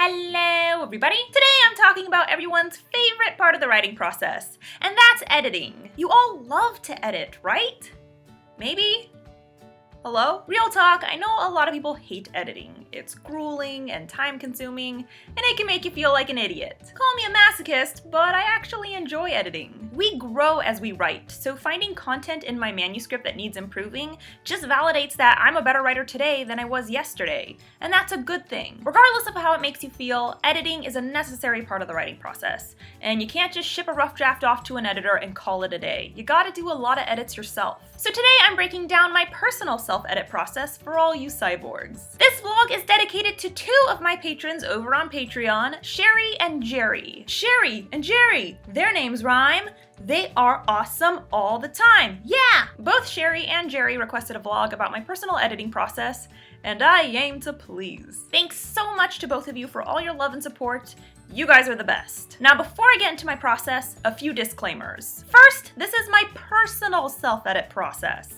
Hello everybody! Today I'm talking about everyone's favorite part of the writing process, and that's editing. You all love to edit, right? Maybe? Hello? Real talk, I know a lot of people hate editing. It's grueling and time-consuming, and it can make you feel like an idiot. Call me a masochist, but I actually enjoy editing. We grow as we write, so finding content in my manuscript that needs improving just validates that I'm a better writer today than I was yesterday, and that's a good thing. Regardless of how it makes you feel, editing is a necessary part of the writing process, and you can't just ship a rough draft off to an editor and call it a day. You gotta do a lot of edits yourself. So today I'm breaking down my personal self-edit process for all you cyborgs. This vlog is dedicated to two of my patrons over on Patreon, Sherry and Jerry. Sherry and Jerry, their names rhyme. They are awesome all the time. Yeah! Both Sherry and Jerry requested a vlog about my personal editing process, and I aim to please. Thanks so much to both of you for all your love and support. You guys are the best. Now, before I get into my process, a few disclaimers. First, this is my personal self-edit process.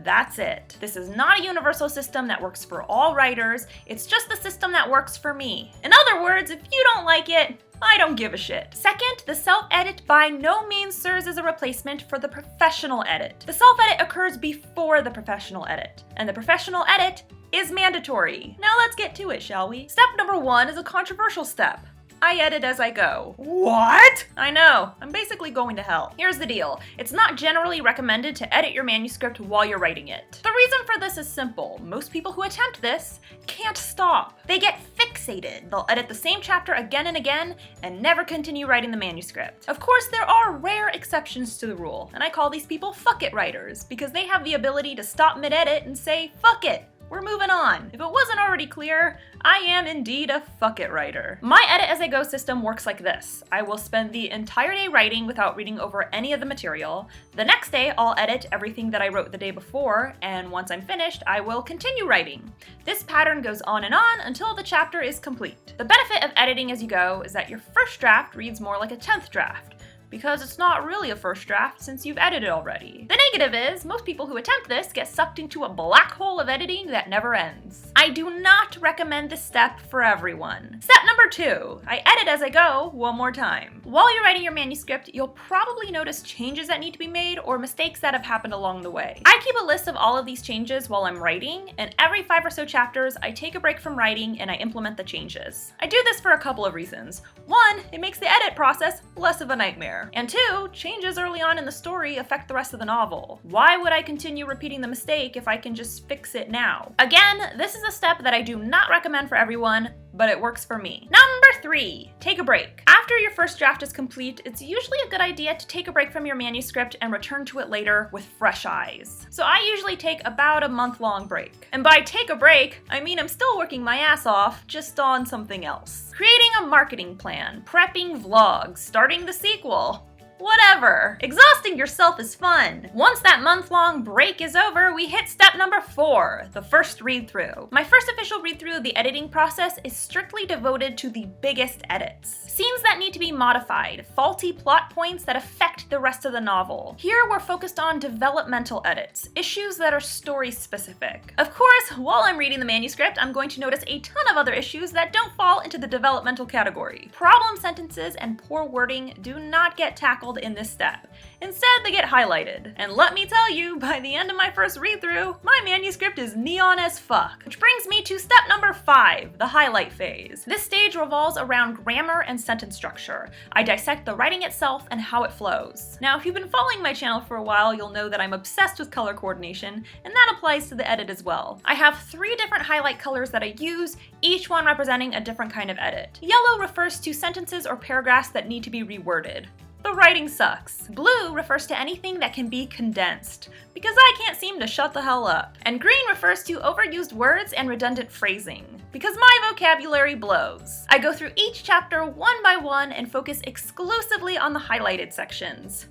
That's it. This is not a universal system that works for all writers. It's just the system that works for me. In other words, if you don't like it, I don't give a shit. Second, the self-edit by no means serves as a replacement for the professional edit. The self-edit occurs before the professional edit, and the professional edit is mandatory. Now let's get to it, shall we? Step number 1 is a controversial step. I edit as I go. What? I know, I'm basically going to hell. Here's the deal. It's not generally recommended to edit your manuscript while you're writing it. The reason for this is simple. Most people who attempt this can't stop. They get fixated. They'll edit the same chapter again and again and never continue writing the manuscript. Of course, there are rare exceptions to the rule, and I call these people fuck it writers because they have the ability to stop mid-edit and say, fuck it. We're moving on. If it wasn't already clear, I am indeed a fuck it writer. My edit as I go system works like this. I will spend the entire day writing without reading over any of the material. The next day, I'll edit everything that I wrote the day before, and once I'm finished, I will continue writing. This pattern goes on until the chapter is complete. The benefit of editing as you go is that your first draft reads more like a 10th draft, because it's not really a first draft since you've edited already. The negative is, most people who attempt this get sucked into a black hole of editing that never ends. I do not recommend this step for everyone. Step number 2, I edit as I go one more time. While you're writing your manuscript, you'll probably notice changes that need to be made or mistakes that have happened along the way. I keep a list of all of these changes while I'm writing, and every 5 or so chapters, I take a break from writing and I implement the changes. I do this for a couple of reasons. 1, it makes the edit process less of a nightmare. And 2, changes early on in the story affect the rest of the novel. Why would I continue repeating the mistake if I can just fix it now? Again, this is a step that I do not recommend for everyone, but it works for me. Number 3, take a break. After your first draft is complete, it's usually a good idea to take a break from your manuscript and return to it later with fresh eyes. So I usually take about a month-long break. And by take a break, I mean I'm still working my ass off, just on something else. Creating a marketing plan, prepping vlogs, starting the sequel. Whatever. Exhausting yourself is fun. Once that month-long break is over, we hit step number 4, the first read-through. My first official read-through of the editing process is strictly devoted to the biggest edits. Scenes that need to be modified, faulty plot points that affect the rest of the novel. Here we're focused on developmental edits, issues that are story-specific. Of course, while I'm reading the manuscript, I'm going to notice a ton of other issues that don't fall into the developmental category. Problem sentences and poor wording do not get tackled in this step. Instead, they get highlighted. And let me tell you, by the end of my first read-through, my manuscript is neon as fuck. Which brings me to step number 5, the highlight phase. This stage revolves around grammar and sentence structure. I dissect the writing itself and how it flows. Now, if you've been following my channel for a while, you'll know that I'm obsessed with color coordination, and that applies to the edit as well. I have 3 different highlight colors that I use, each one representing a different kind of edit. Yellow refers to sentences or paragraphs that need to be reworded. The writing sucks. Blue refers to anything that can be condensed, because I can't seem to shut the hell up. And green refers to overused words and redundant phrasing, because my vocabulary blows. I go through each chapter one by one and focus exclusively on the highlighted sections.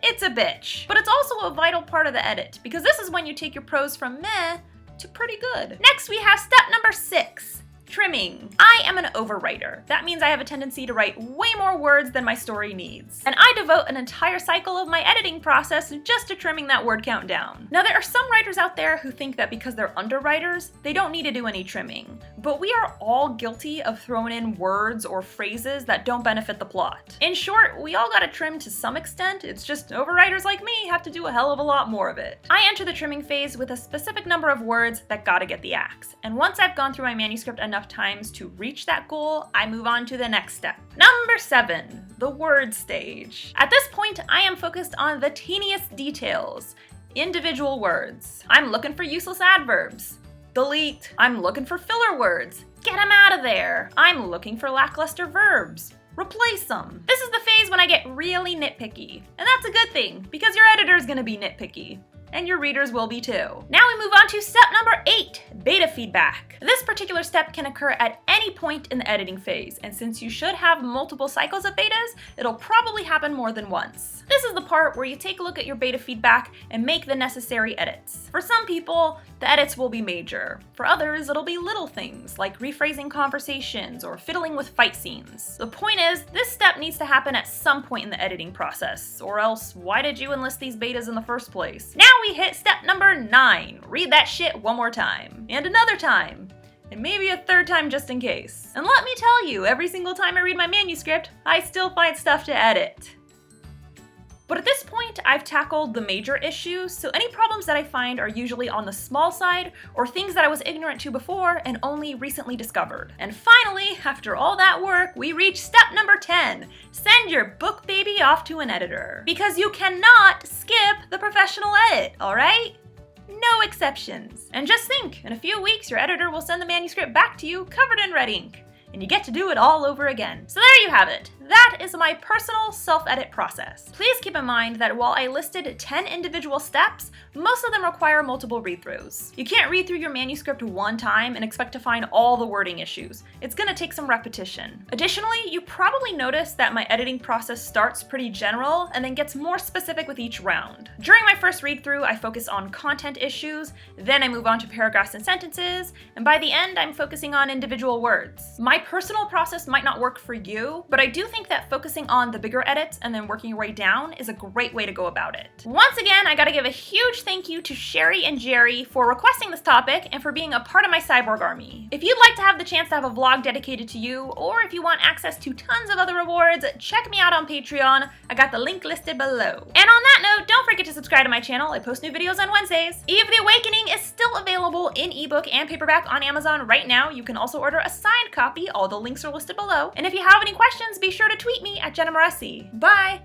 It's a bitch, but it's also a vital part of the edit, because this is when you take your prose from meh to pretty good. Next we have step number 6. Trim trimming. I am an overwriter. That means I have a tendency to write way more words than my story needs. And I devote an entire cycle of my editing process just to trimming that word count down. Now, there are some writers out there who think that because they're underwriters, they don't need to do any trimming. But we are all guilty of throwing in words or phrases that don't benefit the plot. In short, we all gotta trim to some extent, it's just overwriters like me have to do a hell of a lot more of it. I enter the trimming phase with a specific number of words that gotta get the axe. And once I've gone through my manuscript enough times to reach that goal, I move on to the next step. Number 7, the word stage. At this point, I am focused on the teeniest details, individual words. I'm looking for useless adverbs. Delete. I'm looking for filler words. Get them out of there. I'm looking for lackluster verbs. Replace them. This is the phase when I get really nitpicky. And that's a good thing, because your editor is gonna be nitpicky. And your readers will be too. Now we move on to step number 8, beta feedback. This particular step can occur at any point in the editing phase, and since you should have multiple cycles of betas, it'll probably happen more than once. This is the part where you take a look at your beta feedback and make the necessary edits. For some people, the edits will be major. For others, it'll be little things like rephrasing conversations or fiddling with fight scenes. The point is, this step needs to happen at some point in the editing process, or else why did you enlist these betas in the first place? Now we hit step number 9. Read that shit one more time. And another time. And maybe a third time just in case. And let me tell you, every single time I read my manuscript, I still find stuff to edit. But at this point, I've tackled the major issues, so any problems that I find are usually on the small side or things that I was ignorant to before and only recently discovered. And finally, after all that work, we reach step number 10. Send your book baby off to an editor. Because you cannot skip the professional edit, alright? No exceptions. And just think, in a few weeks, your editor will send the manuscript back to you covered in red ink. And you get to do it all over again. So there you have it. That is my personal self-edit process. Please keep in mind that while I listed 10 individual steps, most of them require multiple read-throughs. You can't read through your manuscript one time and expect to find all the wording issues. It's gonna take some repetition. Additionally, you probably noticed that my editing process starts pretty general and then gets more specific with each round. During my first read-through, I focus on content issues, then I move on to paragraphs and sentences, and by the end, I'm focusing on individual words. My personal process might not work for you, but I do think that focusing on the bigger edits and then working your way down is a great way to go about it. Once again, I gotta give a huge thank you to Sherry and Jerry for requesting this topic and for being a part of my cyborg army. If you'd like to have the chance to have a vlog dedicated to you, or if you want access to tons of other rewards, check me out on Patreon. I got the link listed below. And on that note, don't forget to subscribe to my channel. I post new videos on Wednesdays. Eve the Awakening is still available in ebook and paperback on Amazon right now. You can also order a signed copy. All the links are listed below. And if you have any questions, be sure to tweet me at Jenna Moreci. Bye!